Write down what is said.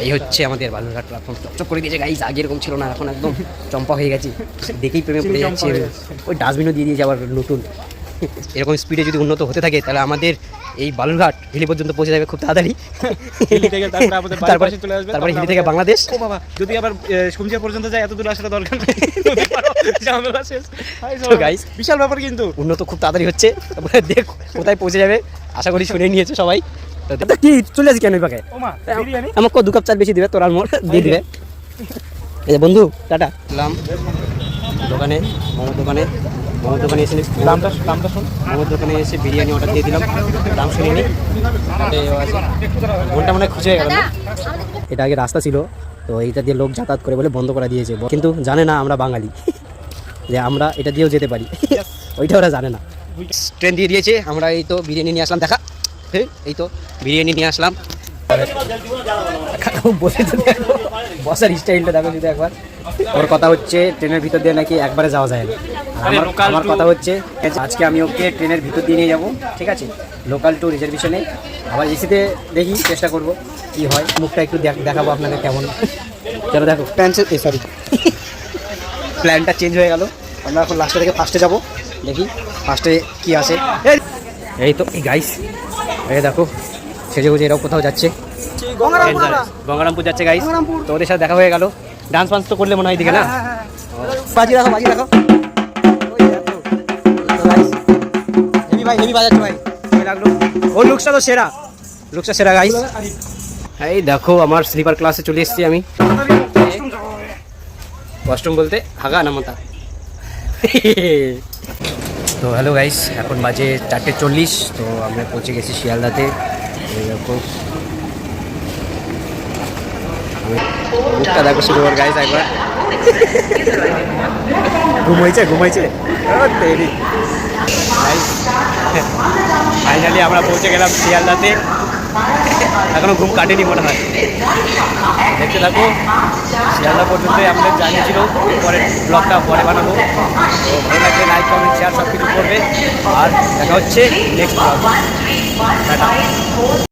এই হচ্ছে আমাদের বালুরঘাট প্ল্যাটফর্ম, চকচক করে দিয়েছে গাইস। আগে এরকম ছিল না, এখন একদম চম্পা হয়ে গেছে, দেখেই প্রেমে পড়ে যাচ্ছে। ওই ডাস্টবিনও দিয়ে দিয়েছে আবার নতুন। এরকম স্পিডে যদি উন্নত হতে থাকে তাহলে আমাদের এই বালুরঘাট হিলি পর্যন্ত পৌঁছে যাবে খুব তাড়াতাড়ি। হিলি থেকে তারপরে চলে আসবে, তারপরে হিলি থেকে বাংলাদেশ। ও বাবা, যদি আবার সুমজিয়া পর্যন্ত যায় এত দূর আসার দরকার নেই, ঝামেলা শেষ। তো গাইস বিশাল ব্যাপার, কিন্তু উন্নত খুব তাড়াতাড়ি হচ্ছে। তারপরে দেখ কোথায় পৌঁছে যাবে, আশা করি শুনে নিয়েছে সবাই। কি চলে আসি কেন পাকে, আমাকে 2 কাপ চা বেশি দিবে, তোর আর মোর দিয়ে দিবে। এই বন্ধু টাটা। এলাম দোকানে, মোমোর দোকানে এসে দামটা শোন। মোমোর দোকানে এসে বিরিয়ানি অর্ডার দিয়ে দিলাম, দাম শুনিনি। মনটা মনে খুশি হয়ে গেল। এটা আগে রাস্তা ছিল, তো এইটা দিয়ে লোক যাতায়াত করে বলে বন্ধ করে দিয়েছে, কিন্তু জানে না আমরা বাঙালি যে আমরা এটা দিয়েও যেতে পারি, ওইটা ওরা জানে না। ট্রেন দিয়ে দিয়েছে, আমরা এই তো বিরিয়ানি নিয়ে আসলাম। দেখা এই তো বিরিয়ানি নিয়ে আসলাম। বসার স্টাইলটা দেখো যদি একবার। ওর কথা হচ্ছে ট্রেনের ভিতর দিয়ে নাকি একবারে যাওয়া যায় না। আমার কথা হচ্ছে আজকে আমি ওকে ট্রেনের ভিতর দিয়ে নিয়ে যাবো, ঠিক আছে, লোকাল টু রিজার্ভেশনে। আবার এসিতে দেখি, চেষ্টা করব কি হয়। মুখটা একটু দেখাবো আপনাদের কেমন। চলো দেখো, প্ল্যানটা চেঞ্জ হয়ে গেল। আমরা এখন লাস্টে থেকে ফার্স্টে যাবো, দেখি ফার্স্টে কি আসে। এই তো এই গাইস, এই দেখো সেজে গুজে এরাও কোথাও যাচ্ছে, গঙ্গারামপুর যাচ্ছে গাইস। তো ওদের সাথে দেখা হয়ে গেল। ডান্স ফান্স তো করলে মনে হয় দিকে না, বাজি রাখো হেভি ভাই, হেভি বাজাচ্ছে ভাই, লাগলো। ওর লুকসটা তো সেরা, লুকসটা সেরা গাইস। এই দেখো আমার স্লিপার ক্লাসে চলে এসেছি আমি। কস্টিউম বলতে হাগা না মাথা। তো হ্যালো গাইস, এখন বাজে 4:40। তো আমরা পৌঁছে গেছি শিয়ালদাতে। দেখো মুখটা দেখো শুরু ওর গাইস একবার। ঘুমাইছে ফাইনালি আমরা পৌঁছে গেলাম শিয়ালদাতে। এখনো ঘুম কাটেনি মনে হয়। দেখতে থাকো, শিয়ালদা পর্যন্ত আমাদের জার্নি ছিল। পরের ব্লগটা পরে বানাবো। তো ভালো লাগলে লাইক কমেন্ট শেয়ার সব কিছু করবে। আর দেখা হচ্ছে নেক্সট ব্লগ। টাটা।